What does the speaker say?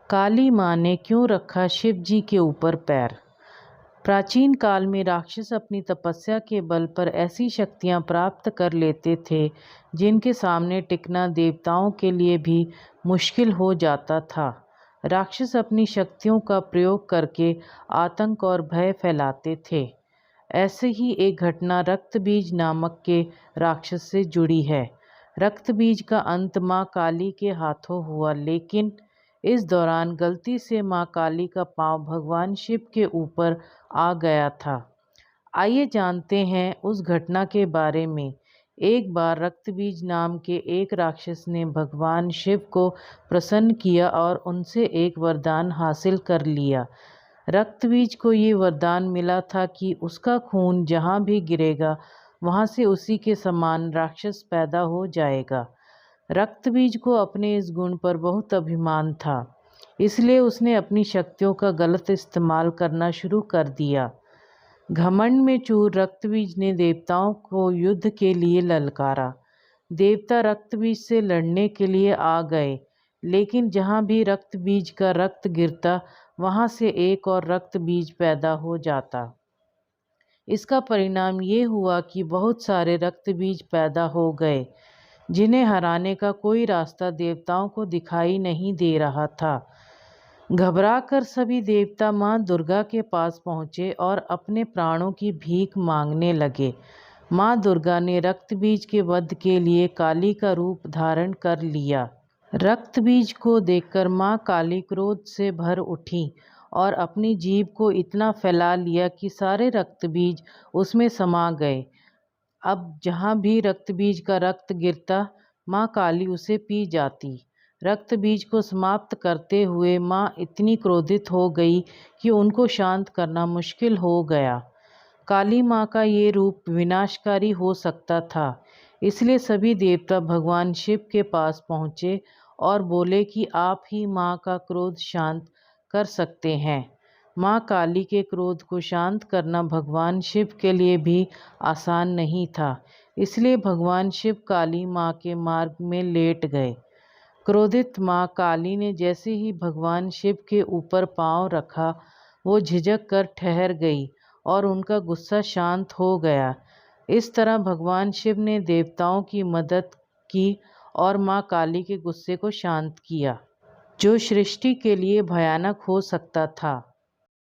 काली माँ ने क्यों रखा शिव जी के ऊपर पैर। प्राचीन काल में राक्षस अपनी तपस्या के बल पर ऐसी शक्तियाँ प्राप्त कर लेते थे जिनके सामने टिकना देवताओं के लिए भी मुश्किल हो जाता था। राक्षस अपनी शक्तियों का प्रयोग करके आतंक और भय फैलाते थे। ऐसे ही एक घटना रक्तबीज नामक के राक्षस से जुड़ी है। रक्तबीज का अंत माँ काली के हाथों हुआ, लेकिन इस दौरान गलती से माँ काली का पांव भगवान शिव के ऊपर आ गया था। आइए जानते हैं उस घटना के बारे में। एक बार रक्तबीज नाम के एक राक्षस ने भगवान शिव को प्रसन्न किया और उनसे एक वरदान हासिल कर लिया। रक्तबीज को ये वरदान मिला था कि उसका खून जहाँ भी गिरेगा वहाँ से उसी के समान राक्षस पैदा हो जाएगा। रक्तबीज को अपने इस गुण पर बहुत अभिमान था, इसलिए उसने अपनी शक्तियों का गलत इस्तेमाल करना शुरू कर दिया। घमंड में चूर रक्तबीज ने देवताओं को युद्ध के लिए ललकारा। देवता रक्तबीज से लड़ने के लिए आ गए, लेकिन जहाँ भी रक्तबीज का रक्त गिरता वहाँ से एक और रक्तबीज पैदा हो जाता। इसका परिणाम ये हुआ कि बहुत सारे रक्तबीज पैदा हो गए, जिन्हें हराने का कोई रास्ता देवताओं को दिखाई नहीं दे रहा था। घबराकर सभी देवता माँ दुर्गा के पास पहुँचे और अपने प्राणों की भीख मांगने लगे। माँ दुर्गा ने रक्तबीज के वध के लिए काली का रूप धारण कर लिया। रक्तबीज को देखकर माँ काली क्रोध से भर उठी और अपनी जीभ को इतना फैला लिया कि सारे रक्तबीज उसमें समा गए। अब जहाँ भी रक्तबीज का रक्त गिरता माँ काली उसे पी जाती। रक्तबीज को समाप्त करते हुए माँ इतनी क्रोधित हो गई कि उनको शांत करना मुश्किल हो गया। काली माँ का ये रूप विनाशकारी हो सकता था, इसलिए सभी देवता भगवान शिव के पास पहुँचे और बोले कि आप ही माँ का क्रोध शांत कर सकते हैं। माँ काली के क्रोध को शांत करना भगवान शिव के लिए भी आसान नहीं था, इसलिए भगवान शिव काली माँ के मार्ग में लेट गए। क्रोधित माँ काली ने जैसे ही भगवान शिव के ऊपर पांव रखा, वो झिझक कर ठहर गई और उनका गुस्सा शांत हो गया। इस तरह भगवान शिव ने देवताओं की मदद की और माँ काली के गुस्से को शांत किया, जो सृष्टि के लिए भयानक हो सकता था।